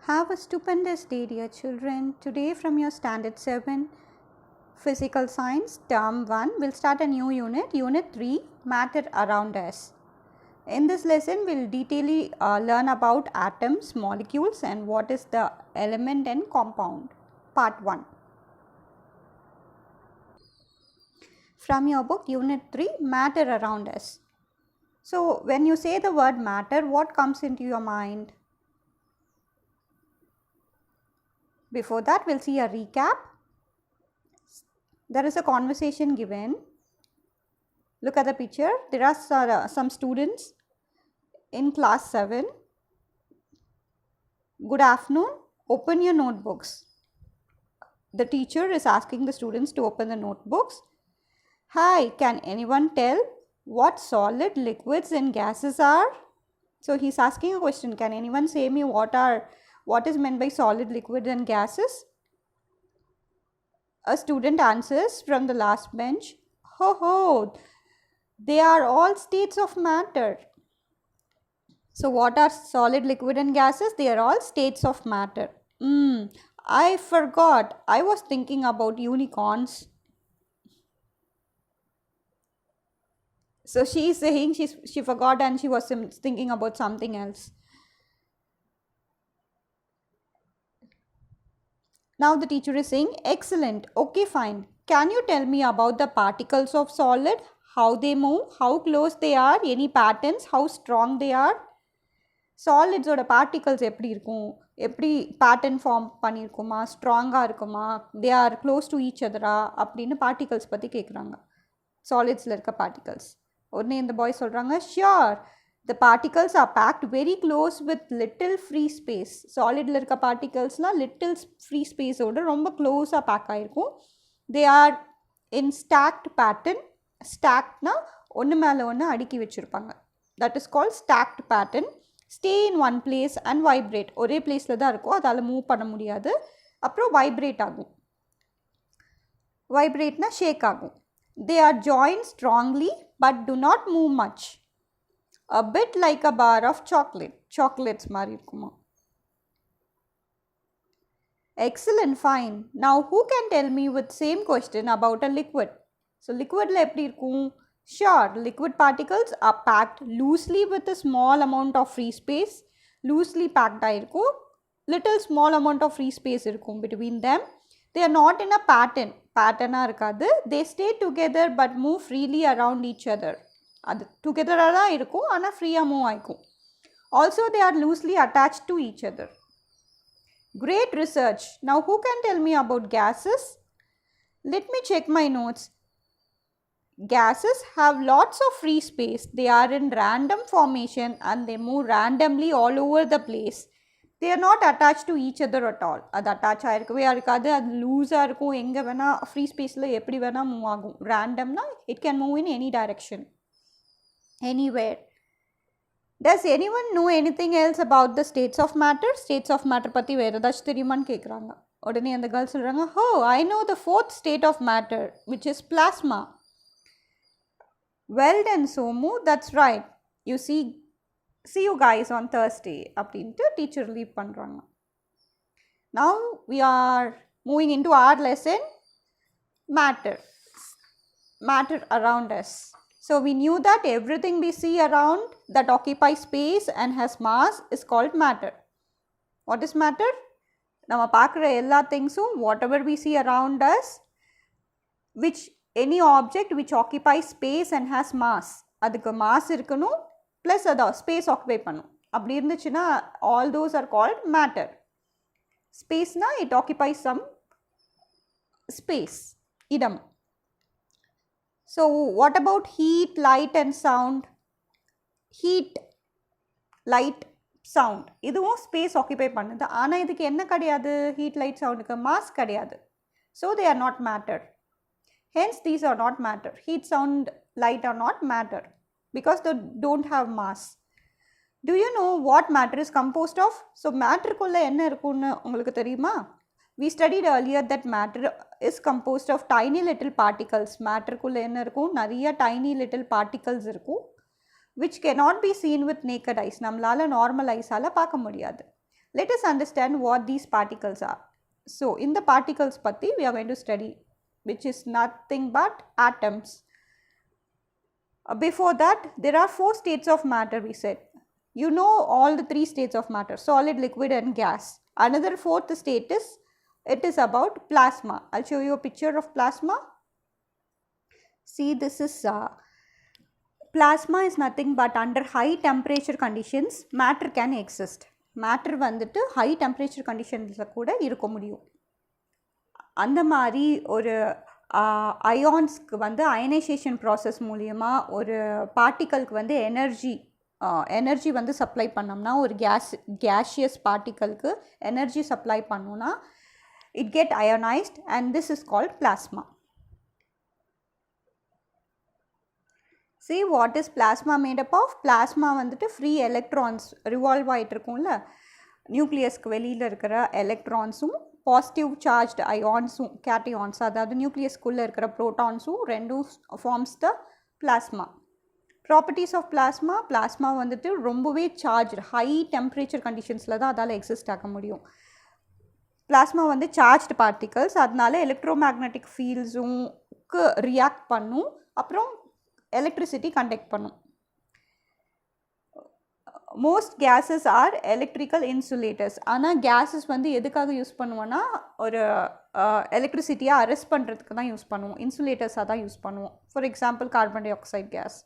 Have a stupendous day, dear children. Today from your Standard 7 Physical Science Term 1, we'll start a new unit, Unit 3, Matter Around Us. In this lesson, we'll detailedly learn about atoms, molecules and what is the element and compound. Part 1. From your book, Unit 3, Matter Around Us. So, when you say the word matter, what comes into your mind? Before that, we'll see a recap. There is a conversation given. Look at the picture. There are some students in class 7. Good afternoon. Open your notebooks. The teacher is asking the students to open the notebooks. Hi, can anyone tell what solid, liquids and gases are? So he's asking a question. Can anyone say me what is meant by solid, liquid and gases? A student answers from the last bench, ho, they are all states of matter. So what are solid, liquid and gases? They are all states of matter. I forgot. I was thinking about unicorns. So she is saying she forgot and she was thinking about something else. Now the teacher is saying, excellent, okay fine. Can you tell me about the particles of solid? How they move, how close they are, any patterns, how strong they are? Solids oda particles eppadi irukum, eppadi pattern form pannirukuma, strong-a irukuma, they are close to each other appdinu particles பத்தி கேக்குறாங்க. Solids la irukka particles. உடனே இந்த boy சொல்றாங்க, sure. The particles are packed very close with little free space. Solid la irukka particles la little free space oda romba close ah pack aayirukkum. They are in stacked pattern. Stacked na ஒன்று மேலே ஒன்று அடுக்கி வச்சுருப்பாங்க. That is called stacked pattern. Stay in one place and vibrate. ஒரே பிளேஸில் தான் இருக்கும், அதால் மூவ் பண்ண முடியாது. அப்புறம் வைப்ரேட் ஆகும். வைப்ரேட்னா ஷேக் ஆகும். They are joined strongly but do not move much. A bit like a bar of chocolate. Chocolates மாதிரி இருக்குமா? Excellent, fine. Now who can tell me with same question about a liquid? So liquid la eppadi irukum? Sure, liquid particles are packed loosely with a small amount of free space. Loosely packed ஆயிருக்கும். Little small amount of free space இருக்கும் between them. They are not in a pattern. Pattern இருக்காது. They stay together but move freely around each other. அது together தான் இருக்கும், ஆனால் ஃப்ரீயாக move ஆயிக்கும். Also they are loosely attached to each other. Great research. Now who can tell me about gases? Let me check my notes. Gases have lots of free space. They are in random formation and they move randomly all over the place. They are not attached to each other at all. அது attach ஆகிருக்கவே இருக்காது, அது லூஸாக இருக்கும், எங்கே வேணால் free ஸ்பேஸில் எப்படி வேணால் மூவ் ஆகும். ரேண்டம்னா it can move in any direction, anywhere. Does anyone know anything else about the states of matter? States of matter பற்றி வேறு ஏதாச்சும் தெரியுமான்னு கேட்குறாங்க. உடனே அந்த கேர்ள் சொல்கிறாங்க, I know the fourth state of matter, which is plasma. Well done, Somu, that's right. You see you guys on Thursday அப்படின்ட்டு teacher leave பண்ணுறாங்க. Now we are moving into our lesson, matter around us. So we knew that everything we see around that occupies space and has mass is called matter. What is matter? நம்ம பார்க்குற எல்லா திங்ஸும் whatever we see around us, which any object which occupies space and has mass, அதுக்கு mass இருக்கணும் plus அதை space occupy பண்ணும். அப்படி இருந்துச்சுன்னா all those are called matter. ஸ்பேஸ்னா it occupies some space, இடம். So what about heat, light and sound? Heat, light, sound இதுவும் space occupy பண்ணுது. ஆனால் இதுக்கு என்ன கிடையாது? ஹீட், லைட், சவுண்டுக்கு மாஸ் கிடையாது. So they are not matter. Hence these are not matter. Heat, sound, light are not matter because they don't have mass. Do you know what matter is composed of? So matter குள்ள என்ன இருக்குன்னு உங்களுக்கு தெரியுமா? We studied earlier that matter is composed of tiny little particles. Matter குள்ள என்ன இருக்கும்? நிறைய tiny little particles இருக்கும், which cannot be seen with naked eyes. நம்மளால normal eyes ஆல பார்க்க முடியாது. Let us understand what these particles are. So in the particles patti we are going to study, which is nothing but atoms. Before that, there are 4 states of matter, we said. You know all the 3 states of matter: solid, liquid and gas. Another 4th state is, it is about plasma. I'll show you a picture of plasma. See, this is plasma is nothing but under high temperature conditions matter can exist. Matter வந்துட்டு high temperature conditions கூட இருக்க முடியும். அந்த மாதிரி ஒரு அயான்ஸ்க்கு வந்து ionisation process மூலிமா ஒரு பார்ட்டிக்கலுக்கு வந்து எனர்ஜி வந்து சப்ளை பண்ணோம்னா, ஒரு கேஷியஸ் பார்ட்டிக்கலுக்கு எனர்ஜி சப்ளை பண்ணோம்னா it get ionized and this is called plasma. See, what is plasma made up of? Plasma வந்துட்டு free electrons revolve ஆகிட்டு இருக்கும்ல, நியூக்ளியஸ்க்கு வெளியில் இருக்கிற எலக்ட்ரான்ஸும் பாசிட்டிவ் சார்ஜ்டு அயான்ஸும் கேட்டியான்ஸ், அதாவது நியூக்ளியஸ்குள்ளே இருக்கிற ப்ரோட்டான்ஸும் ரெண்டும் forms the plasma. Properties of plasma, plasma வந்துட்டு ரொம்பவே சார்ஜ் ஹை டெம்பரேச்சர் கண்டிஷன்ஸில் தான் அதால் எக்ஸிஸ்ட் ஆக முடியும். பிளாஸ்மா வந்து சார்ஜ்டு பார்ட்டிகல்ஸ், அதனால எலக்ட்ரோ மேக்னெட்டிக் ஃபீல்ட்ஸுக்கு ரியாக்ட் பண்ணும், அப்புறம் எலக்ட்ரிசிட்டி கண்டக்ட் பண்ணும். Most gases are electrical insulators. ஆனால் கேஸஸ் வந்து எதுக்காக யூஸ் பண்ணுவோன்னா, ஒரு எலக்ட்ரிசிட்டியை அரெஸ்ட் பண்ணுறதுக்கு தான் யூஸ் பண்ணுவோம், இன்சுலேட்டர்ஸாக தான் யூஸ் பண்ணுவோம். For example carbon dioxide gas.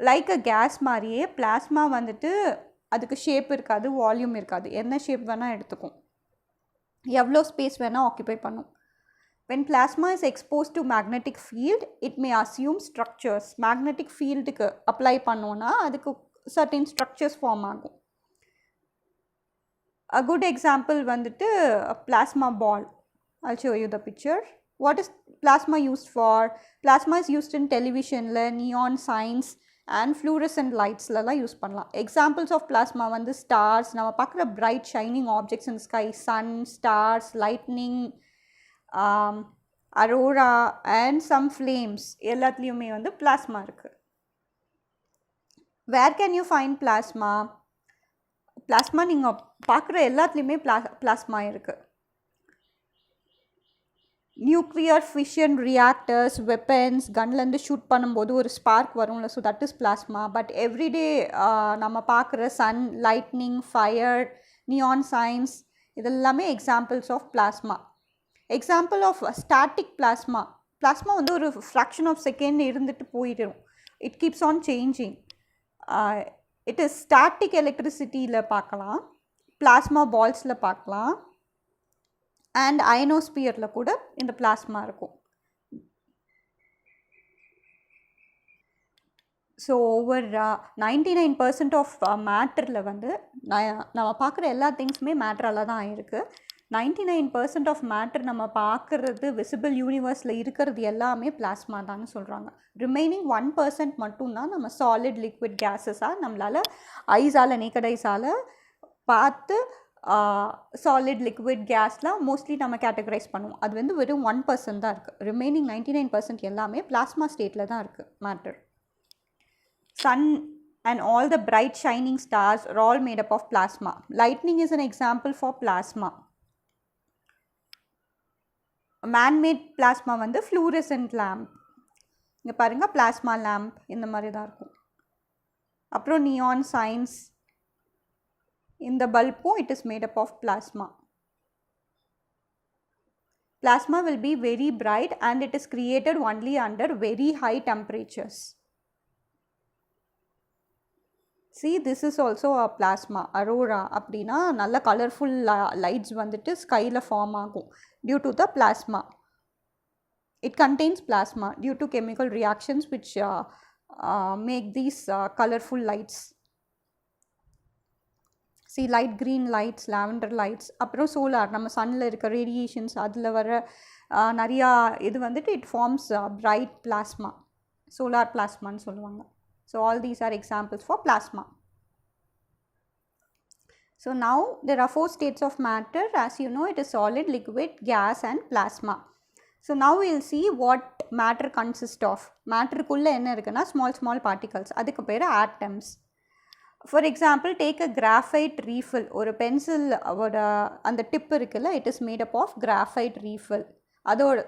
Like a gas மாதிரியே பிளாஸ்மா வந்துட்டு அதுக்கு ஷேப் இருக்காது, வால்யூம் இருக்காது, என்ன ஷேப் வேணால் எடுத்துக்கும், எவ்வளோ ஸ்பேஸ் வேணால் ஆக்குபை பண்ணும். When plasma is exposed to magnetic field, it may assume structures. Magnetic fieldக்கு அப்ளை பண்ணோன்னா அதுக்கு certain structures form ஆகும். A good example வந்துட்டு plasma ball. I'll show you the picture. What is plasma used for? Plasma is used in television, neon signs and fluorescent lightsலாம் use பண்ணலாம். Examples of plasma வந்து stars, நம்ம பார்க்குற bright shining objects in sky, sun, stars, lightning, aurora and some flames எல்லாத்துலேயுமே வந்து plasma இருக்குது. Where can you find plasma? Plasma நீங்கள் பார்க்குற எல்லாத்துலேயுமே பிளாஸ்மா இருக்குது. நியூக்ளியர் ஃபிஷன் ரியாக்டர்ஸ், வெப்பன்ஸ், கன்லேருந்து ஷூட் பண்ணும்போது ஒரு ஸ்பார்க் வரும்ல, so that is plasma. But everyday நம்ம பார்க்குற sun, lightning, fire, neon signs இதெல்லாமே examples of plasma. Example of static plasma. Plasma வந்து ஒரு ஃப்ராக்ஷன் ஆஃப் செகண்ட் இருந்துட்டு போயிடும், it keeps on changing. It is static எலக்ட்ரிசிட்டியில் பார்க்கலாம், பிளாஸ்மா பால்ஸில் பார்க்கலாம், அண்ட் அயனோஸ்பியரில் கூட இந்த பிளாஸ்மா இருக்கும். ஸோ ஓவர் 99% ஆஃப் மேட்டரில் வந்து நம்ம பார்க்குற எல்லா திங்ஸுமே மேட்டரால் தான் ஆகிருக்கு. 99% ஆஃப் மேட்டர் நம்ம பார்க்குறது விசிபிள் யூனிவர்ஸில் இருக்கிறது எல்லாமே பிளாஸ்மா தான் சொல்கிறாங்க. ரிமைனிங் 1% மட்டும்தான் நம்ம சாலிட், லிக்விட், கேஸஸாக நம்மளால் ஐஸால், நேக்கட் ஐஸால் பார்த்து சாலிட், லிக்விட், கேஸ்லாம் மோஸ்ட்லி நம்ம கேட்டகரைஸ் பண்ணுவோம். அது வந்து வெறும் 1% தான் இருக்குது. ரிமைனிங் 99% எல்லாமே பிளாஸ்மா ஸ்டேட்டில் தான் இருக்குது matter. Sun and all the bright shining stars are all made up of plasma. Lightning is an example for plasma. Man-made plasma வந்து fluorescent lamp. இங்கே பாருங்கள், plasma lamp இந்த மாதிரி தான் இருக்கும். அப்புறம் neon signs, இந்த பல்பும் it is made up of plasma. Plasma will be very bright and it is created only under very high temperatures. See, this is also a plasma. Aurora அப்படின்னா நல்ல colourful lights வந்துட்டு ஸ்கையில் form ஆகும் due to the plasma. It contains plasma due to chemical reactions which make these colorful lights. See, light green lights, lavender lights. அப்புறம் solar, நம்ம சன்னில் இருக்க radiations அதில் வர நிறையா இது வந்துட்டு it forms bright plasma. Solar பிளாஸ்மான்னு சொல்லுவாங்க. So all these are examples for plasma. So now there are 4 states of matter. As you know, it is solid, liquid, gas and plasma. So now we will see what matter consists of. Matter kulla enna irukuna small particles, adukku peru atoms. For example take a graphite refill. ஒரு pencil அந்த tip இருக்குல்ல, it is made up of graphite refill.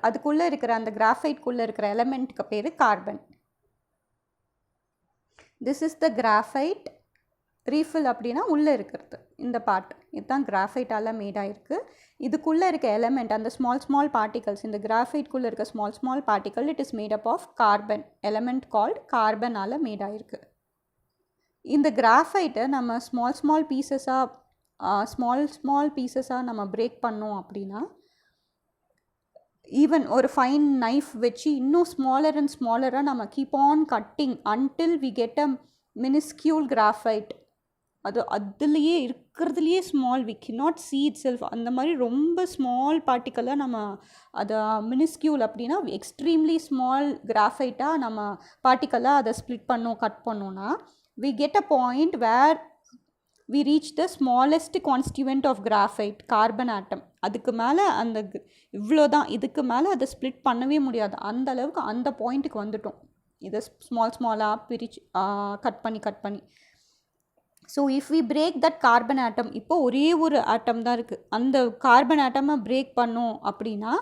அதுக்குள்ளே இருக்கிற அந்த கிராஃபைட்குள்ளே இருக்கிற எலமெண்ட்டுக்கு பேர் carbon. This is the graphite refill அப்படின்னா உள்ளே இருக்கிறது இந்த பார்ட். இதுதான் கிராஃபைட்டால் மேடாயிருக்கு. இதுக்குள்ளே இருக்க எலமெண்ட், அந்த ஸ்மால் பார்ட்டிகல்ஸ், இந்த கிராஃபைட்குள்ளே இருக்க small particle, it is made up of carbon. Element called கார்பனால் மேடாயிருக்கு. இந்த கிராஃபைட்டை நம்ம ஸ்மால் பீசஸாக நம்ம பிரேக் பண்ணோம் அப்படின்னா, ஈவன் ஒரு ஃபைன் நைஃப் வச்சு இன்னும் ஸ்மாலர் அண்ட் ஸ்மாலராக நம்ம keep on cutting until we get a miniscule graphite. அதுலேயே இருக்கிறதுலையே small, we cannot see itself. அந்த மாதிரி ரொம்ப ஸ்மால் பார்ட்டிக்கலாக நம்ம அதை மினிஸ்கியூல் அப்படின்னா எக்ஸ்ட்ரீம்லி ஸ்மால் கிராஃபைட்டாக நம்ம பார்ட்டிக்கலாக அதை ஸ்ப்ளிட் கட் பண்ணோன்னா, we get a point where we reach the smallest constituent of graphite, carbon atom. அதுக்கு மேலே அந்த இவ்வளோ தான், இதுக்கு மேலே அதை ஸ்ப்ளிட் பண்ணவே முடியாது. அந்த அளவுக்கு அந்த பாயிண்ட்டுக்கு வந்துட்டோம். இதை ஸ்மாலாக பிரித்து கட் பண்ணி so if we break that carbon atom, இப்போ ஒரே ஒரு ஆட்டம் தான் இருக்குது, அந்த கார்பன் ஆட்டமை பிரேக் பண்ணோம் அப்படின்னா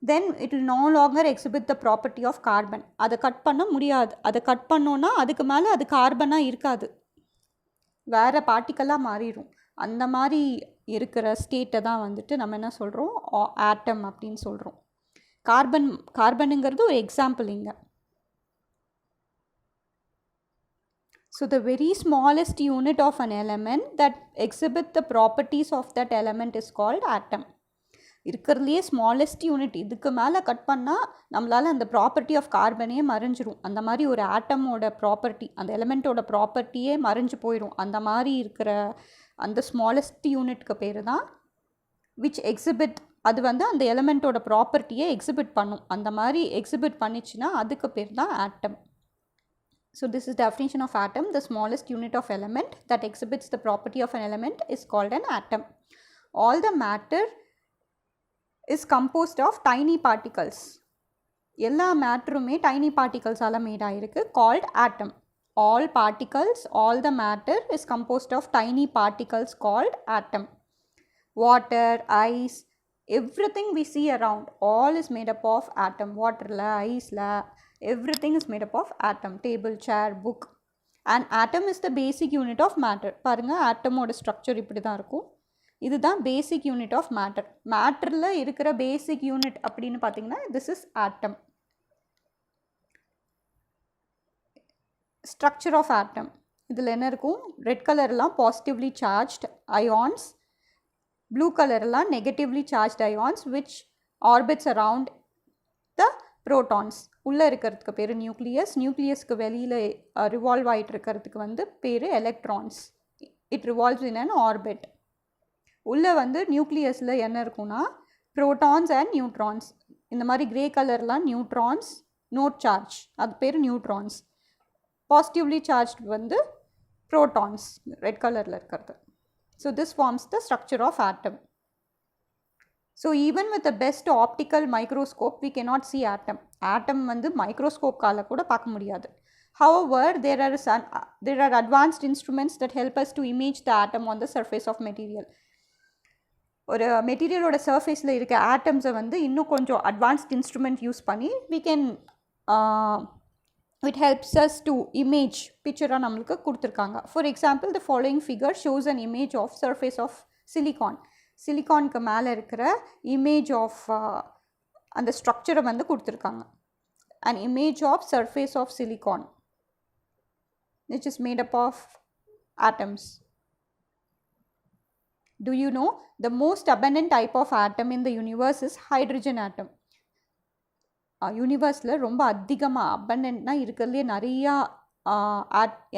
then it will no longer exhibit the property of carbon. அதை கட் பண்ண முடியாது. அதை கட் பண்ணோன்னா அதுக்கு மேலே அது கார்பனாக இருக்காது, வேறு பார்ட்டிக்கலாக மாறிடும். அந்த மாதிரி இருக்கிற ஸ்டேட்டை தான் வந்துட்டு நம்ம என்ன சொல்கிறோம், ஆட்டம் அப்படின்னு சொல்கிறோம். கார்பனுங்கிறது ஒரு எக்ஸாம்பிள் இங்கே. So the very smallest unit of an element that exhibit the properties of that element is called atom. இருக்கிறதுலையே ஸ்மாலஸ்ட் யூனிட், இதுக்கு மேலே கட் பண்ணால் நம்மளால் அந்த ப்ராப்பர்ட்டி ஆஃப் கார்பனே மறைஞ்சிரும். அந்த மாதிரி ஒரு ஆட்டமோட ப்ராப்பர்ட்டி, அந்த எலிமெண்ட்டோட ப்ராப்பர்ட்டியே மறைஞ்சு போயிடும். அந்த மாதிரி இருக்கிற அந்த ஸ்மாலஸ்ட் யூனிட்க்கு பேர் தான் விச் எக்ஸிபிட். அது வந்து அந்த எலிமெண்ட்டோட ப்ராப்பர்ட்டியை எக்ஸிபிட் பண்ணும். அந்த மாதிரி எக்ஸிபிட் பண்ணிச்சுன்னா அதுக்கு பேர் தான் ஆட்டம். So this is definition of atom. The smallest unit of element that exhibits the property of an element is called an atom. All the matter is composed of tiny particles. எல்லா மேட்டருமே tiny particles ஆல mat ஆயிருக்கு, called atom. All particles, all the matter is composed of tiny particles called atom. Water, ice, everything we see around, all is made up of atom. Water la, ice la, everything is made up of atom. Table, chair, book. And atom is the basic unit of matter. பாருங்க, ஆட்டமோட structure இப்படி தான் இருக்கும். இதுதான் basic unit of matter. மேட்டரில் இருக்கிற basic unit அப்படின்னு பார்த்தீங்கன்னா this is atom. Structure of atom இதில் என்ன இருக்கும், ரெட் கலர்லாம் பாசிட்டிவ்லி சார்ஜ்ட் அயான்ஸ், ப்ளூ கலர்லாம் negatively charged ions which orbits around the protons. உள்ளே இருக்கிறதுக்கு பேர் நியூக்ளியஸ். நியூக்ளியஸ்க்கு வெளியில் ரிவால்வ் ஆகிட்டு இருக்கிறதுக்கு வந்து பேர் electrons. It revolves in an orbit. உள்ளே வந்து நியூக்ளியஸில் என்ன இருக்குன்னா ப்ரோட்டான்ஸ் அண்ட் நியூட்ரான்ஸ். இந்த மாதிரி கிரே கலர்லாம் நியூட்ரான்ஸ், நோட் சார்ஜ், அது பேர் நியூட்ரான்ஸ். பாசிட்டிவ்லி சார்ஜ் வந்து ப்ரோட்டான்ஸ், ரெட் கலரில் இருக்கிறது. So this forms the structure of atom. So even with the best optical microscope we cannot see atom. Atom வந்து மைக்ரோஸ்கோப்கால கூட பார்க்க முடியாது. However, there are advanced instruments that help us to image the atom on the surface of material. ஒரு மெட்டீரியலோட சர்ஃபேஸில் இருக்க ஆட்டம்ஸை வந்து இன்னும் கொஞ்சம் அட்வான்ஸ்ட் இன்ஸ்ட்ருமெண்ட் யூஸ் பண்ணி we can it helps us to image பிக்சராக நம்மளுக்கு கொடுத்துருக்காங்க. For example the following figure shows an image of surface of silicon. சிலிகானுக்கு மேலே இருக்கிற இமேஜ் ஆஃப் அந்த ஸ்ட்ரக்சரை வந்து கொடுத்துருக்காங்க. an image of surface of silicon which is made up of atoms. Do you know the most abundant type of atom in the universe is hydrogen atom? யூனிவர்ஸில் ரொம்ப அதிகமாக அபண்டன்ட்னா இருக்கிறதுலே நிறையா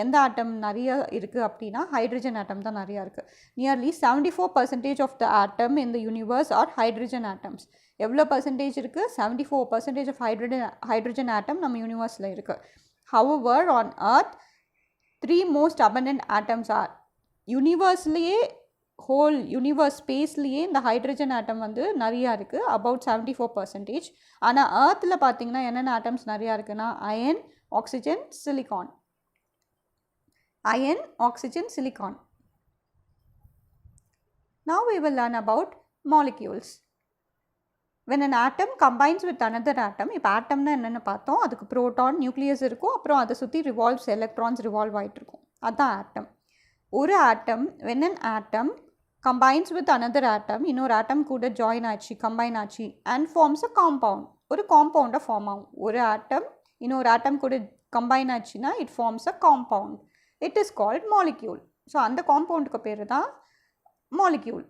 எந்த ஆட்டம் நிறைய இருக்குது அப்படின்னா ஹைட்ரஜன் ஆட்டம் தான் நிறையா இருக்குது. Nearly 74% of the atom in the universe are hydrogen atoms. எவ்வளோ பர்சன்டேஜ் இருக்குது? 74% ஆஃப் ஹைட்ரஜன் ஆட்டம் நம்ம யூனிவர்ஸில் இருக்குது. However, on earth 3 most abundant atoms are. யூனிவர்ஸ்லேயே ஹோல் யூனிவர்ஸ் ஸ்பேஸ்லேயே இந்த ஹைட்ரஜன் ஆட்டம் வந்து நிறையா இருக்குது, அபவுட் 74%. ஆனால் ஏர்த்தில் பார்த்திங்கன்னா என்னென்ன ஆட்டம்ஸ் நிறையா இருக்குன்னா iron, oxygen, silicon. iron, oxygen, silicon. Now we will learn about molecules. When an atom combines with another atom, இப்போ ஆட்டம்னா என்னென்னு பார்த்தோம், அதுக்கு ப்ரோட்டான் நியூக்ளியஸ் இருக்கும், அப்புறம் அதை சுற்றி ரிவால்வ்ஸ் எலக்ட்ரான்ஸ் ரிவால்வ் ஆகிட்டு இருக்கும், அதுதான் ஆட்டம். ஒரு ஆட்டம் when an atom combines with another atom, இன்னொரு ஆட்டம் கூட ஜாயின் ஆச்சு, கம்பைன் ஆச்சு, and forms a compound, ஒரு காம்பவுண்டை ஃபார்ம் ஆகும். ஒரு ஆட்டம் இன்னொரு ஆட்டம் கூட கம்பைன் ஆச்சுன்னா it forms a compound. It is called molecule. So அந்த காம்பவுண்டுக்கு பேர் தான் molecule.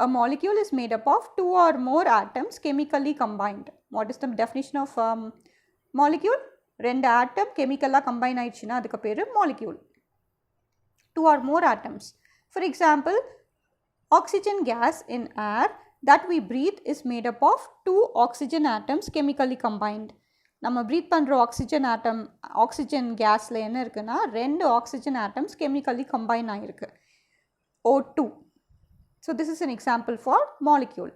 A molecule is made up of two or more atoms chemically combined. What is the definition of molecule? ரெண்டு ஆட்டம் கெமிக்கலாக கம்பைன் ஆயிடுச்சுன்னா அதுக்கு பேர் molecule. Two or more atoms. For example, oxygen gas in air that we breathe is made up of two oxygen atoms chemically combined. நம்ம breath பண்ணுற oxygen கேஸில் என்ன இருக்குன்னா ரெண்டு ஆக்சிஜன் ஆட்டம்ஸ் கெமிக்கலி கம்பைன் ஆகிருக்கு, O2. So this is an example for molecule.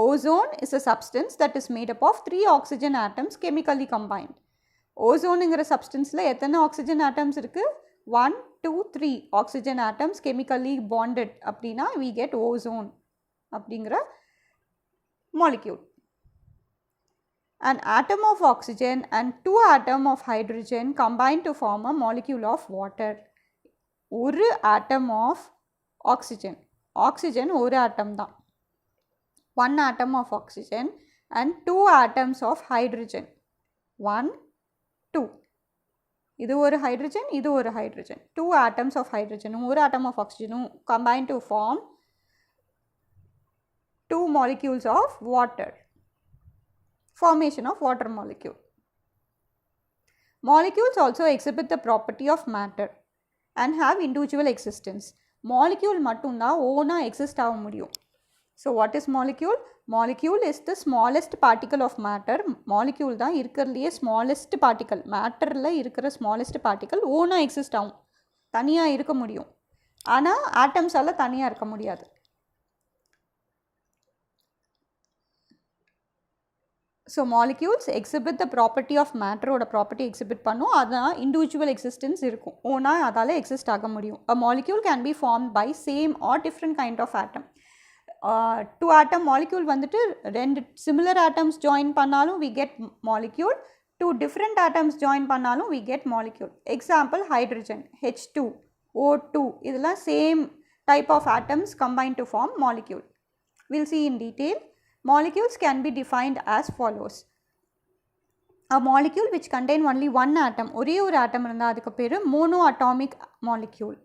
Ozone is a substance that is made up of 3 oxygen atoms chemically combined. Ozoneங்கிற சப்ஸ்டன்ஸில் எத்தனை oxygen atoms இருக்குது? 1, 2, 3 oxygen atoms chemically bonded அப்படின்னா we get ozone அப்படிங்கிற molecule. An atom of oxygen and 2 atoms of hydrogen combine to form a molecule of water. ஒரு ஆட்டம் of oxygen ஒரு ஆட்டம் தான், 1 atom of oxygen and 2 atoms of hydrogen, 1, 2. இது ஒரு hydrogen, இது ஒரு hydrogen, 2 atoms of hydrogen ஒரு atom of oxygen combine to form 2 molecules of water. Formation of water molecule. Molecules also exhibit the property of matter and have individual existence. Molecule மட்டும்தான் ஓனாக exist ஆக முடியும். So what is molecule? Molecule is the smallest particle of matter. Molecule தான் இருக்கிறதுலையே smallest particle. மேட்டரில் இருக்கிற smallest particle ஓனாக exist ஆகும், தனியாக இருக்க முடியும். ஆனால் ஆட்டம்ஸால் தனியாக இருக்க முடியாது. So molecules exhibit the property of மேட்டரோட ப்ராப்பர்ட்டி எக்ஸிபிட் பண்ணும், அதான் இண்டிவிஜுவல் எக்ஸிஸ்டன்ஸ் இருக்கும், ஓனாக அதால் எக்ஸிஸ்ட் ஆக முடியும். A molecule can be form by same or different kind of atom. 2 atom molecule வந்துட்டு 2 சிமிலர் ஆட்டம்ஸ் ஜாயின் பண்ணாலும் we get molecule, 2 different atoms join பண்ணாலும் we get molecule. Example hydrogen, H2, O2 இதெல்லாம் same type of atoms combine to form molecule. Will see in detail. Molecules can be defined as follows. A molecule which contain only one atom, ஒரே ஒரு ஆட்டம் இருந்தால் அதுக்கு பேர் monoatomic molecule.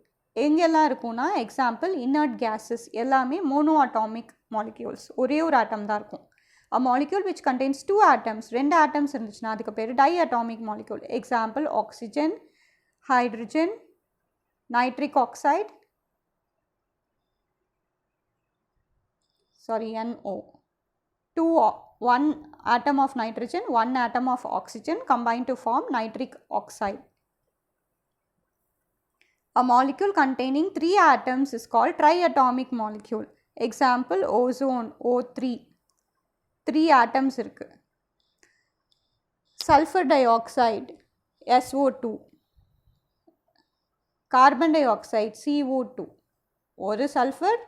எங்கெல்லாம் இருக்கும்னா example inert gases எல்லாமே monoatomic molecules, ஒரே ஒரு ஆட்டம் தான் இருக்கும். A molecule which contains 2 atoms, 2 atoms இருந்துச்சுன்னா அதுக்கு பேர் diatomic molecule. Example oxygen, hydrogen, nitric oxide, NO. 1 atom of nitrogen, 1 atom of oxygen combine to form nitric oxide. A molecule containing 3 atoms is called triatomic molecule. Example ozone, O3, 3 atoms இருக்கு. Sulfur dioxide, SO2, carbon dioxide, CO2. ஒரு sulphur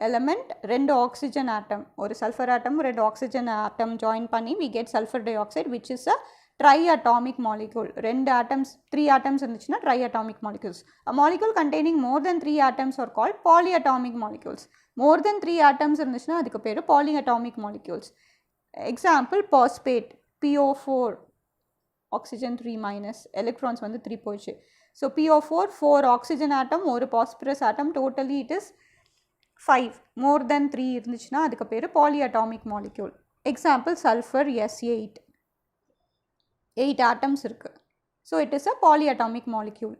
element 2 oxygen ஆட்டம், ஒரு sulphur ஆட்டம் 2 oxygen ஆட்டம் join பண்ணி we get sulfur dioxide which is a triatomic molecule. 2 atoms 3 atoms இருந்துச்சுன்னா triatomic molecules. A molecule containing more than 3 atoms are called polyatomic molecules. more than 3 atoms இருந்துச்சுன்னா அதுக்கு பேர் polyatomic molecules. Example phosphate, PO4, oxygen 3-, electrons வந்து 3 போயிடுச்சு. So PO4 4 oxygen atom, ஒரு phosphorus atom, totally it is 5. more than 3 இருந்துச்சுன்னா அதுக்கு பேர் polyatomic molecule. Example sulfur, S8, 8 atoms இருக்கு. So it is a polyatomic molecule.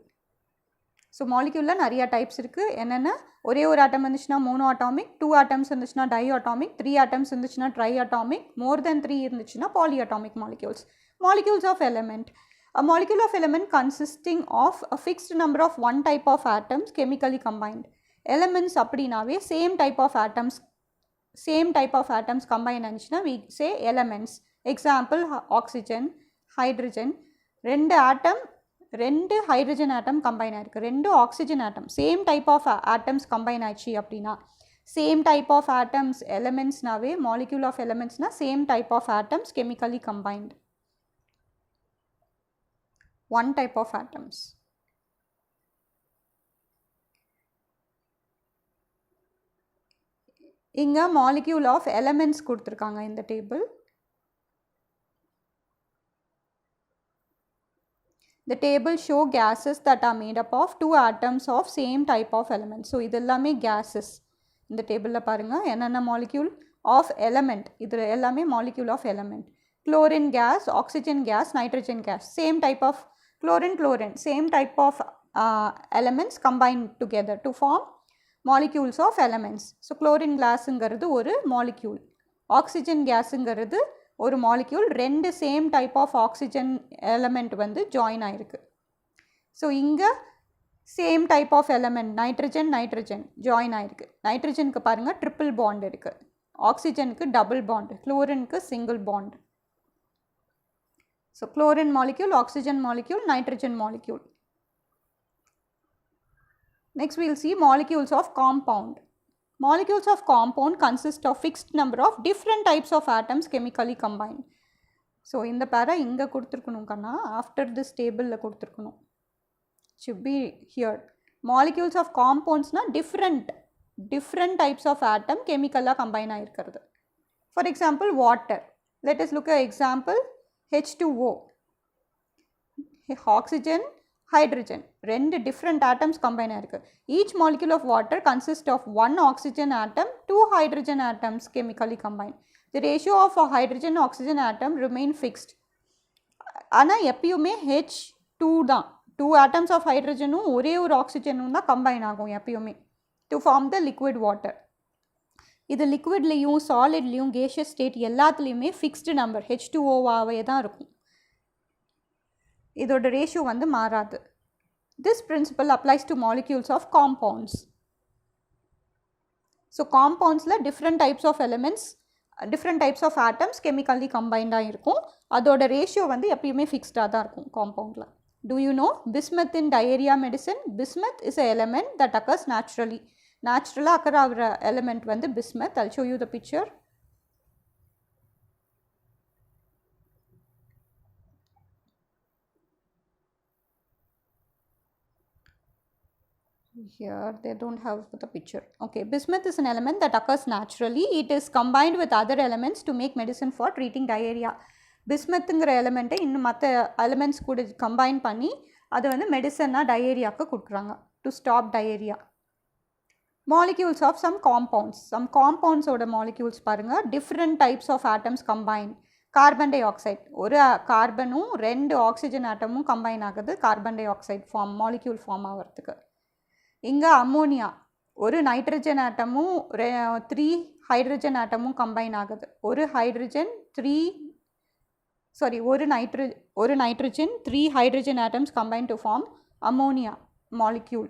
So மாலிக்யூலில் நிறையா types இருக்குது. என்னென்ன, ஒரே ஒரு ஆட்டம் இருந்துச்சுன்னா மோனோஅட்டாமிக், 2 ஆட்டம்ஸ் இருந்துச்சுன்னா டைஆட்டாமிக், 3 ஆட்டம்ஸ் இருந்துச்சுன்னா ட்ரைஆட்டாமிக், மோர் தென் 3 இருந்துச்சுன்னா பாலிஅட்டாமிக் molecules. Molecules of element. A molecule of element consisting of a fixed number of one type of atoms chemically combined. Elements அப்படினாவே same type of atoms combine ஆனிச்சுன்னா we say elements. Example oxygen, hydrogen, 2 atom ரெண்டு hydrogen atom combine ஆயிருக்கு, ரெண்டு oxygen atom, same type of atoms combine ஆயிடுச்சு அப்படின்னா, same type of atoms எலமெண்ட்ஸ்னாவே molecule of எலமெண்ட்ஸ்னால் same type of atoms chemically combined, one type of atoms. இங்கே molecule of elements கொடுத்துருக்காங்க இந்த table. The table show gases that are made up of two atoms of same type of element. So இதெல்லாமே gases. இந்த டேபிளில் பாருங்கள் என்னென்ன molecule of element, இது எல்லாமே molecule of element. chlorine gas, oxygen gas, nitrogen gas, same type of chlorine, same type of elements combined together to form molecules of elements. So chlorine gasங்கிறது ஒரு molecule, oxygen gasங்கிறது ஒரு molecule, ரெண்டு same type of oxygen element வந்து join ஆகிருக்கு. So இங்கே same type of element nitrogen join ஆகிருக்கு. நைட்ரஜனுக்கு பாருங்கள் ட்ரிபிள் பாண்ட் இருக்குது, ஆக்சிஜனுக்கு டபுள் பாண்ட், குளோரினுக்கு single bond. So chlorine molecule, oxygen molecule, nitrogen molecule. Next we'll see molecules of compound. Molecules of compound consist of fixed number of different types of atoms chemically combined. So இந்த பேரா இங்கே கொடுத்துருக்கணும் கண்ணா, after this table கொடுத்துருக்கணும், should be here. Molecules of compounds na different types of atom chemically combine ஆயிருக்கிறது. For example water, let us look at example H2O, oxygen, hydrogen, ரெண்டு different atoms combine ஆயிருக்கு. Each molecule of water consists of one oxygen atom, two hydrogen atoms chemically combined. The ratio of a hydrogen oxygen atom remain fixed. ஆனால் எப்பயுமே H2 தான், two atoms of hydrogen ஒரே ஒரு ஆக்சிஜனும் தான் combine ஆகும் எப்பயுமே to form the liquid water. இது லிக்விட்லேயும் சாலிட்லேயும் gaseous state எல்லாத்துலேயுமே ஃபிக்ஸ்டு நம்பர் H2Oவாகவே தான் இருக்கும், இதோட ரேஷியோ வந்து மாறாது. This principle applies to molecules of compounds. So compoundsல different types of elements, different types of atoms chemically combined ஆகிருக்கும், அதோட ரேஷியோ வந்து எப்பயுமே ஃபிக்ஸ்டாக தான் இருக்கும் காம்பவுண்டில். Do you know bismuth in diarrhea medicine? Bismuth is an element that occurs naturally. Naturally occur ஆகிற element வந்து bismuth. I'll show you the picture. Here they don't have the picture. Okay, bismuth is an element that occurs naturally. It is combined with other elements to make medicine for treating diarrhea. பிஸ்மத்துங்கிற எலமெண்ட்டை இன்னும் மற்ற elements கூட combine பண்ணி அதை வந்து மெடிசனாக டயேரியாவுக்கு கொடுக்குறாங்க to stop diarrhoea. Molecules of some காம்பவுண்ட்ஸோட மாலிக்யூல்ஸ் பாருங்கள், different types of atoms combine. Carbon dioxide, ஒரு கார்பனும் ரெண்டு ஆக்சிஜன் ஆட்டமும் கம்பைன் ஆகுது carbon dioxide molecule form ஆகிறதுக்கு. இங்கே அம்மோனியா, ஒரு நைட்ரஜன் ஆட்டமும் 3 ஹைட்ரஜன் ஆட்டமும் கம்பைன் ஆகுது. ஒரு nitrogen 3 hydrogen atoms combine to form ammonia molecule.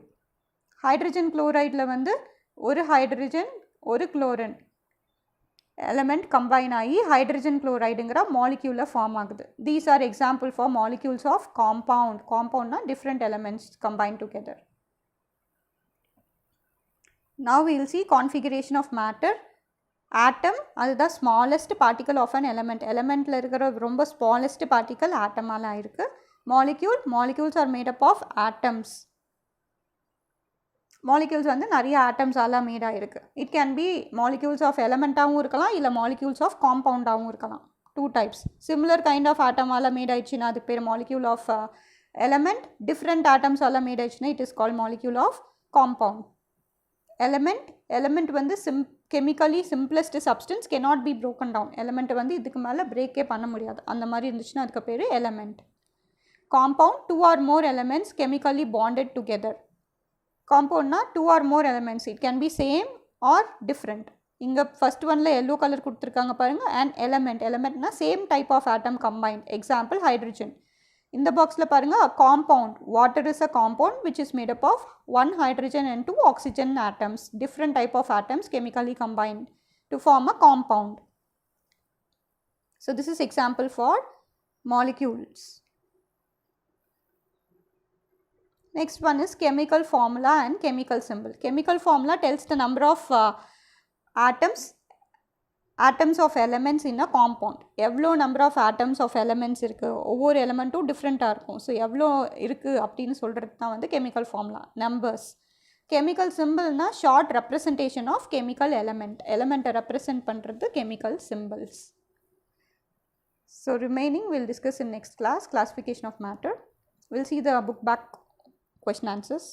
Hydrogen குளோரைடில் வந்து ஒரு ஹைட்ரஜன் ஒரு குளோரின் எலமெண்ட் கம்பைன் ஆகி ஹைட்ரஜன் குளோரைடுங்கிற மாலிக்யூலில் ஃபார்ம் ஆகுது. These are example for molecules of compound. காம்பவுண்ட்னா different elements combine together. Now we will see configuration of matter. Atom, அதுதான் smallest particle of an element. elementல இருக்கிற ரொம்ப smallest particle atomஆல ஆயிருக்கு. molecules are made up of atoms. molecules வந்து நிறைய atoms-ஆல made ஆயிருக்கு. it can be molecules of element-ஆவும் இருக்கலாம், இல்லை molecules of compound-ஆவும் இருக்கலாம். 2 types. similar kind of atom-ஆல made ஆயிடுச்சுன்னா அது பேர் molecule of element. different atoms-ஆல made ஆயிடுச்சுன்னா it is called molecule of compound. element வந்து chemically simplest substance cannot be broken down. element வந்து இதுக்கு மேலே பிரேக்கே பண்ண முடியாது, அந்த மாதிரி இருந்துச்சுன்னா அதுக்கு பேர் element. compound, 2 or more elements chemically bonded together. compoundனா 2 or more elements, it can be same or different. இங்கே ஃபர்ஸ்ட் ஒன்ல எல்லோ கலர் கொடுத்துருக்காங்க பாருங்கள், and elementனா same type of atom combined. Example hydrogen. இந்த பாக்ஸில் பாருங்கள், compound, water is a compound which is made up of 1 hydrogen and 2 oxygen atoms, different type of atoms chemically combined to form a compound. So this is example for molecules. Next one is chemical formula and chemical symbol. Chemical formula tells the number of atoms of elements in a compound. எவ்வளோ number of atoms of elements இருக்குது, ஒவ்வொரு எலமெண்ட்டும் டிஃப்ரெண்ட்டாக இருக்கும். So எவ்வளோ இருக்குது அப்படின்னு சொல்கிறது தான் வந்து chemical formula, numbers. chemical symbolனா short representation of chemical element. எலமெண்ட்டை represent பண்ணுறது chemical symbols. So remaining we'll discuss in next class, classification of matter. We'll see the book back question answers.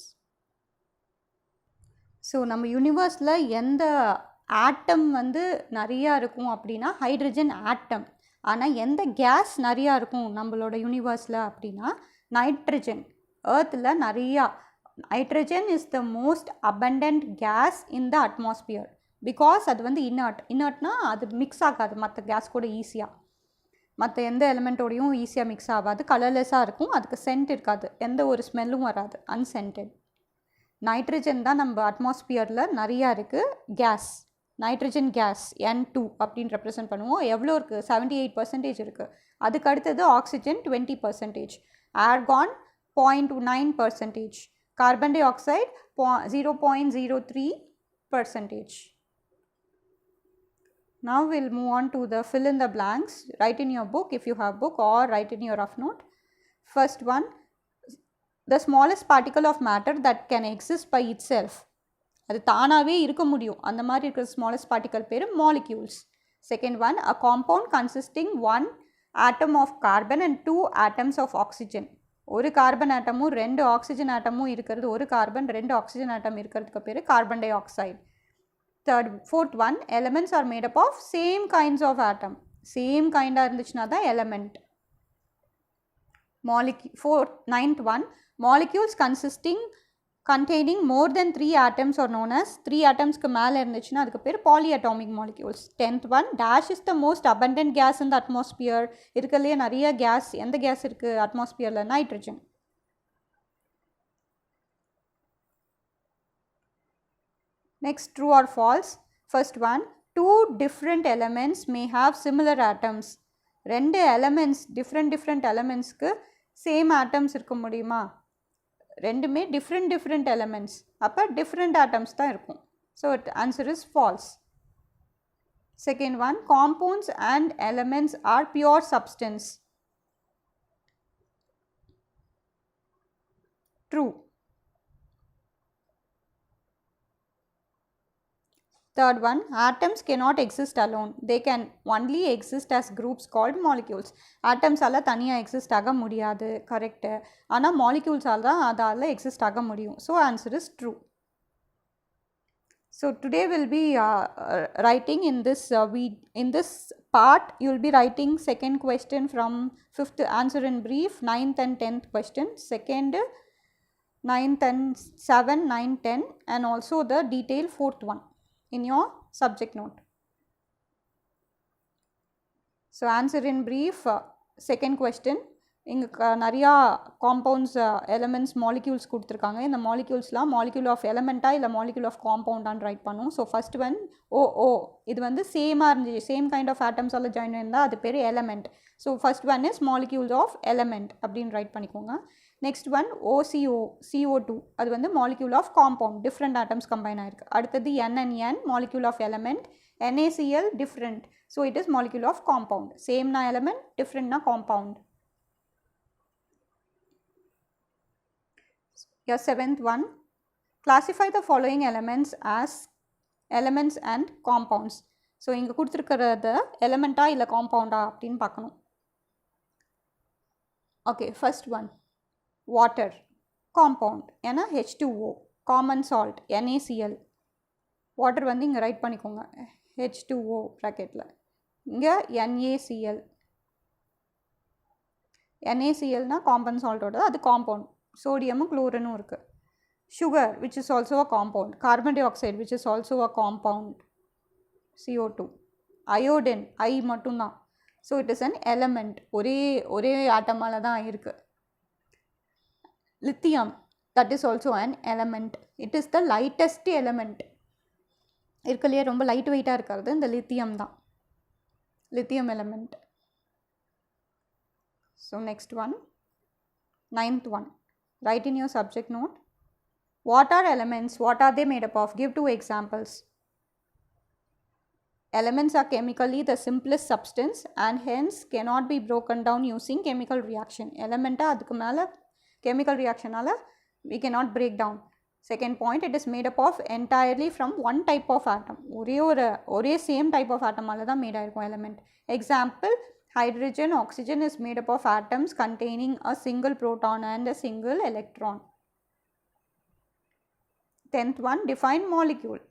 So நம்ம யூனிவர்ஸில் எந்த ஆட்டம் வந்து நிறையா இருக்கும் அப்படின்னா ஹைட்ரஜன் ஆட்டம். ஆனால் எந்த கேஸ் நிறையா இருக்கும் நம்மளோட யூனிவர்ஸில் அப்படின்னா நைட்ரஜன். எர்த்தில் நிறையா nitrogen is the most abundant gas in the atmosphere. Because அது வந்து இனர்ட்னா அது மிக்ஸ் ஆகாது மற்ற கேஸ் கூட ஈஸியாக, மற்ற எந்த எலிமெண்ட்டோடையும் ஈஸியாக மிக்ஸ் ஆகாது, கலர்லெஸ்ஸாக இருக்கும், அதுக்கு சென்ட் இருக்காது, எந்த ஒரு ஸ்மெல்லும் வராது, அன்சென்டட். நைட்ரஜன் தான் நம்ம அட்மாஸ்பியரில் நிறையா இருக்குது கேஸ். நைட்ரஜன் கேஸ் N2 அப்படின்னு ரெப்ரசன்ட் பண்ணுவோம். எவ்வளோ இருக்குது? 78% இருக்குது. அதுக்கு அடுத்தது oxygen 20%, argon 0.9%, carbon di oxide 0.03%. Now we'll move on to the fill in the blanks. Write in your book if you have book, or write in your rough note. First one, the smallest particle of matter that can exist by itself. அது தானாகவே இருக்க முடியும், அந்த மாதிரி இருக்கிற smallest particle பேர் molecules. Second one, a compound consisting 1 atom of carbon and 2 atoms of oxygen. ஒரு carbon ஆட்டமும் 2 ஆக்சிஜன் ஆட்டமும் இருக்கிறது, ஒரு கார்பன் 2 ஆக்சிஜன் ஆட்டம் இருக்கிறதுக்கு பேர் carbon di oxide. Fourth one, elements are made up of same kinds of atom. Same கைண்டாக இருந்துச்சுன்னா தான் element. Ninth one, molecules containing more than 3 atoms are known as 3 atomsக்கு மேலே இருந்துச்சுன்னா அதுக்கு பேர் polyatomic molecules. 10th one, dash is the most abundant gas in the atmosphere. இருக்கிறதுலையே நிறைய case, எந்த கேஸ் இருக்குது அட்மாஸ்பியரில்? Nitrogen. Next, true or false. First one, 2 different elements may have similar atoms. 2 elements, different elementsக்கு same atoms இருக்க முடியுமா? ரெண்டுமே different elements, அப்போ different atoms தான் இருக்கும். So answer is false. Second one, compounds and elements are pure substance. True. Third one, atoms cannot exist alone. They can only exist as groups called molecules. Atoms alla thaniya exist aga mudiyadu. Correct. Ana molecules alla adalla exist aga mudiyum. So answer is true. So today we'll be writing in this part you will be writing second question from 5th answer in brief, 9th and 10th question, second 9th and 7, 9, 10, and also the detail 4th one in your subject note. So answer in brief, second question, இங்கே நிறையா compounds elements molecules கொடுத்துருக்காங்க. இந்த மாலிக்யூல்ஸ்லாம் molecule of எலமெண்ட்டா இல்லை molecule of காம்பவுண்டான்னு write பண்ணும். So first one ஓ இது வந்து சேமாக இருந்துச்சு, சேம் கைண்ட் ஆஃப் ஆட்டம்ஸ் எல்லாம் ஜாயின் இருந்தால் அது பேர் element. So first one is molecules of element அப்படின்னு ரைட் பண்ணிக்கோங்க. நெக்ஸ்ட் ஒன் CO2 அது வந்து molecule of compound, different atoms combine ஆகிருக்கு. அடுத்தது NN molecule of element, NaCl different, so it is molecule of compound. சேம்னா எலமெண்ட், டிஃப்ரெண்ட்னா compound. Your seventh one, classify the following elements as elements and compounds. So இங்கே கொடுத்துருக்கிறது எலமெண்ட்டா இல்லை காம்பவுண்டா அப்படின்னு பார்க்கணும். Okay, first one water compound, ஏன்னா H2O, common salt NaCl. Water வந்து இங்கே ரைட் பண்ணிக்கோங்க H2O ப்ராக்கெட்டில், இங்கே NaCl. NaClனா காம்பன் சால்ட்டோட அது காம்பவுண்ட், சோடியமும் குளோரினும் இருக்குது. Sugar which is also a compound, carbon dioxide which is also a compound, CO2. Iodine I மட்டும்தான், so it is an element, ஒரே ஆட்டமால் தான் இருக்குது. Lithium, that is also an element. It is the lightest element, இருக்கலையே ரொம்ப light வெயிட்டாக இருக்கிறது இந்த லித்தியம் தான், lithium element. So next one, ninth one, Write in your subject note. What are elements? What are they made up of? Give 2 examples. Elements are chemically the simplest substance and hence cannot be broken down using chemical reaction. Element adukku mela chemical reaction ala we cannot break down. Second point, it is made up of entirely from one type of atom. ஒரே same type of atom ala தான் made ஆயிருக்கும் element. Example, hydrogen, oxygen is made up of atoms containing a single proton and a single electron. 10th one, define molecule.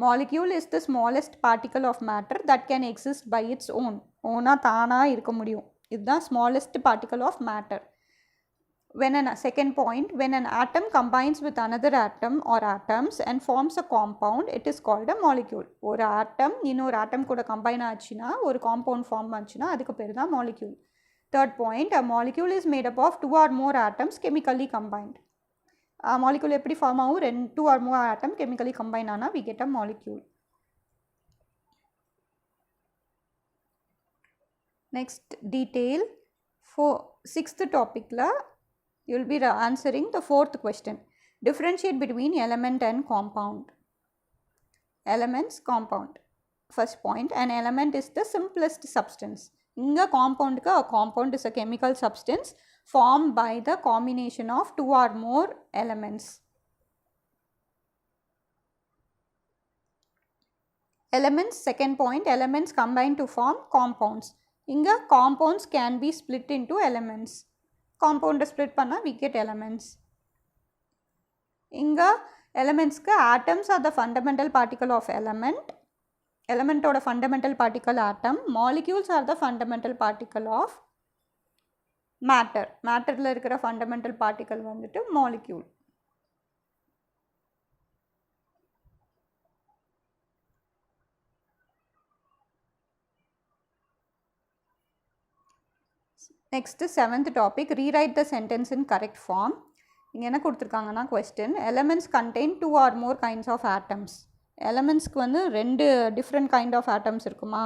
Molecule is the smallest particle of matter that can exist by its own. Ona தானா இருக்க முடியும். இதுதான் smallest particle of matter. Second point, when an atom combines with another atom or atoms and forms a compound, it is called a molecule. ஒரு atom இன்னொரு atom கூட combine ஆச்சுனா ஒரு compound form ஆச்சுனா அதுக்கு பேரு தான் molecule. Third point, a molecule is made up of 2 or more atoms chemically combined. A molecule எப்படி form ஆகும்? 2 or more atom chemically combine ஆனா we get a molecule. Next detail for 6th topic la you will be answering the 4th question. Differentiate between element and compound. Elements, compound. First point, an element is the simplest substance. Inga compound ka, a compound is a chemical substance formed by the combination of 2 or more elements. Elements, second point, elements combine to form compounds. Inga compounds can be split into elements. Compound split panna we get elements. Inga elements ka atoms are the fundamental particle of element. Element oda fundamental particle atom. Molecules are the fundamental particle of matter. Matter la irukra fundamental particle vandittu molecule. Next, 7th topic, rewrite the sentence in correct form. இங்க என்ன கொடுத்திருக்காங்கன்னா question, elements contain 2 or more kinds of atoms. Elementsக்கு வந்து ரெண்டு different kind of atoms இருக்குமா?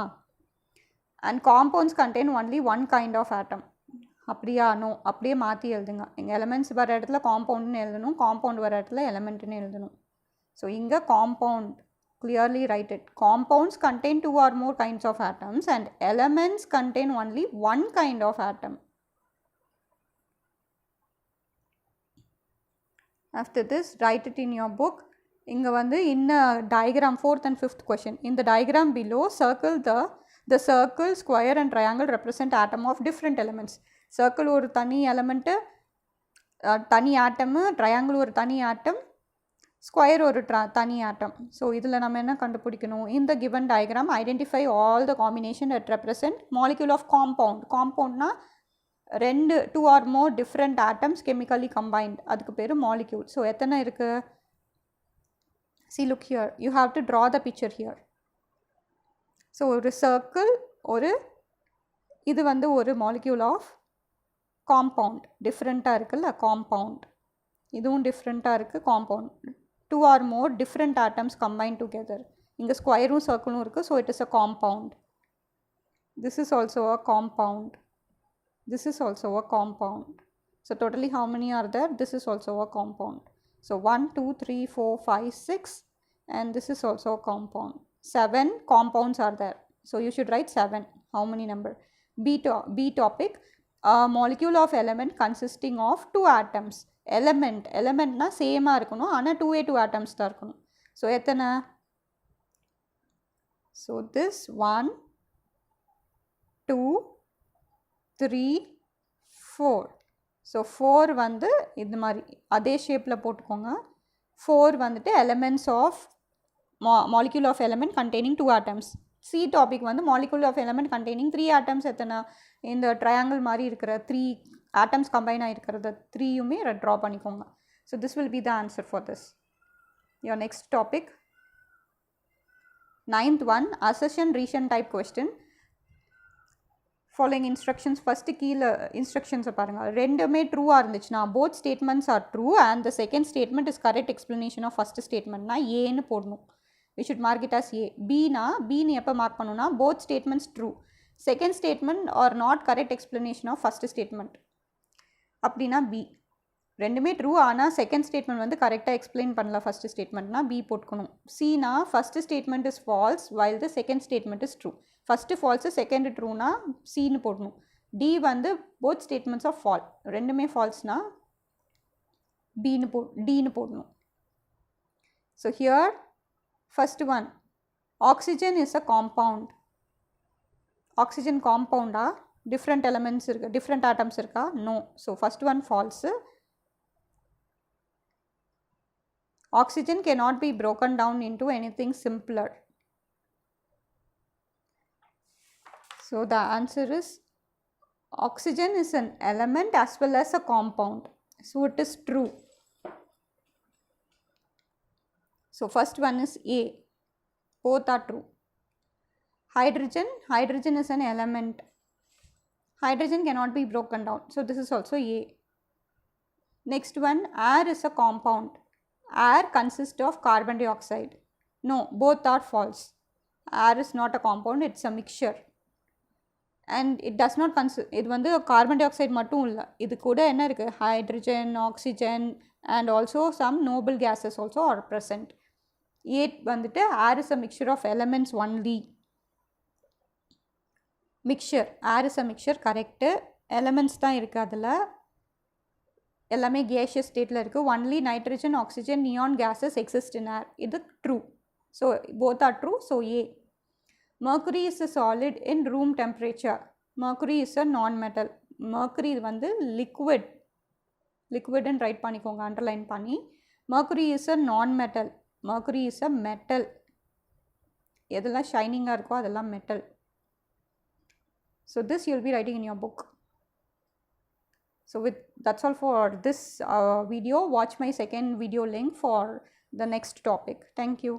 And compounds contain only one kind of atom. அப்படியா? No, அப்படியே மாற்றி எழுதுங்க. இங்கே elements வர இடத்துல compoundனு எழுதணும், compound வர இடத்துல elementனு எழுதணும். So இங்கே compound, clearly write it. Compounds contain 2 or more kinds of atoms and elements contain only one kind of atom. After this, write it in your book. Inga vandu in a diagram, 4th and 5th question. In the diagram below, circle the circle, square and triangle represent atom of different elements. Circle ஒரு தனி element, தனி atom, triangle ஒரு தனி atom, square ஒரு தனி atom. So இதில் நம்ம என்ன கண்டுபிடிக்கணும்? In the given diagram, identify all the combination that represent molecule of compound. Compound na ரெண்டு 2 or more different atoms chemically combined. அதுக்கு பேரு molecule. So எத்தனை இருக்கு? See, look here. You have to draw the picture here. So ஒரு circle, இது வந்து ஒரு molecule of compound. Different-ஆ இருக்குல்ல compound. இதுவும் different-ஆ இருக்கு compound. 2 or more different atoms combined together. இங்க square-உம் circle-உம் இருக்கு. So it is a compound. This is also a compound. This is also a compound. So totally how many are there? This is also a compound. So 1, 2, 3, 4, 5, 6 and this is also a compound. 7 compounds are there. So you should write 7. How many number? B topic. A molecule of element consisting of 2 atoms. Element na same ah irukanum ana 2 atoms da irukanum. So எத்தனை? So this 1, 2, 3, 4. So 4 வந்து இது மாதிரி அதே ஷேப்பில் போட்டுக்கோங்க. 4 வந்துட்டு elements of molecule of element containing 2 atoms. C topic வந்து molecule of element containing 3 atoms. எத்தனை? இந்த triangle மாதிரி இருக்கிற 3 atoms combine ஆகிருக்கிறது 3யுமே ட்ரா பண்ணிக்கோங்க. So this will be the answer for this. Your next topic, 9th one, assertion reason type question. Following instructions, first கீழே instructions பாருங்க. ரெண்டுமே ட்ரூவா இருந்துச்சுன்னா both statements are true and the second statement is correct explanation of first statement னா ஏன்னு போடணும். We should mark it as A. B னா B னு எப்போ மார்க் பண்ணணும்னா both statements true, second statement or not correct explanation of first statement அப்படின்னா B. ரெண்டுமே true. ஆனால் செகண்ட் ஸ்டேட்மெண்ட் வந்து கரெக்டாக எக்ஸ்பிளைன் பண்ணல. ஃபஸ்ட்டு ஸ்டேட்மெண்ட்னா பி போட்டுக்கணும். சினா first statement is false while the second statement is true. First false second ட்ரூனா சின்னு போடணும். டி வந்து போத் ஸ்டேட்மெண்ட்ஸ் ஆஃப் ஃபால், ரெண்டுமே ஃபால்ஸ்னா டின்னு போடணும். So here first one, oxygen is a compound. Oxygen காம்பவுண்டா? டிஃப்ரெண்ட் எலமெண்ட்ஸ் இருக்குது, டிஃப்ரெண்ட் ஆட்டம்ஸ் இருக்கா? No. So first one false. Oxygen cannot be broken down into anything simpler. So the answer is oxygen is an element as well as a compound. So it is true. So first one is A. Both are true. Hydrogen is an element. Hydrogen cannot be broken down. So this is also A. Next one, air is a compound. Air consists of carbon dioxide. No, both are false. Air is not a compound, it's a mixture. And it does not consist, இது வந்து carbon di oxide மட்டும் இல்லை, இது கூட என்ன இருக்குது, hydrogen, oxygen and also some noble gases also are present. வந்துட்டு air is a mixture of elements only. Mixture, air is a mixture correct. Elements தான் இருக்குது, அதில் எல்லாமே கேஷியஸ் ஸ்டேட்டில் இருக்குது. Only nitrogen, oxygen, neon gases exist in air. இது true. So both are true. So A. Mercury is a solid in room temperature. Mercury is a non-metal. Mercury வந்து liquid. லிக்விட்னு right பண்ணிக்கோங்க, underline பண்ணி. Mercury is a non-metal. Mercury is a metal. எதெல்லாம் ஷைனிங்காக இருக்கோ அதெல்லாம் metal. So this you will be writing in your book. So that's all for this video. Watch my second video link for the next topic. Thank you.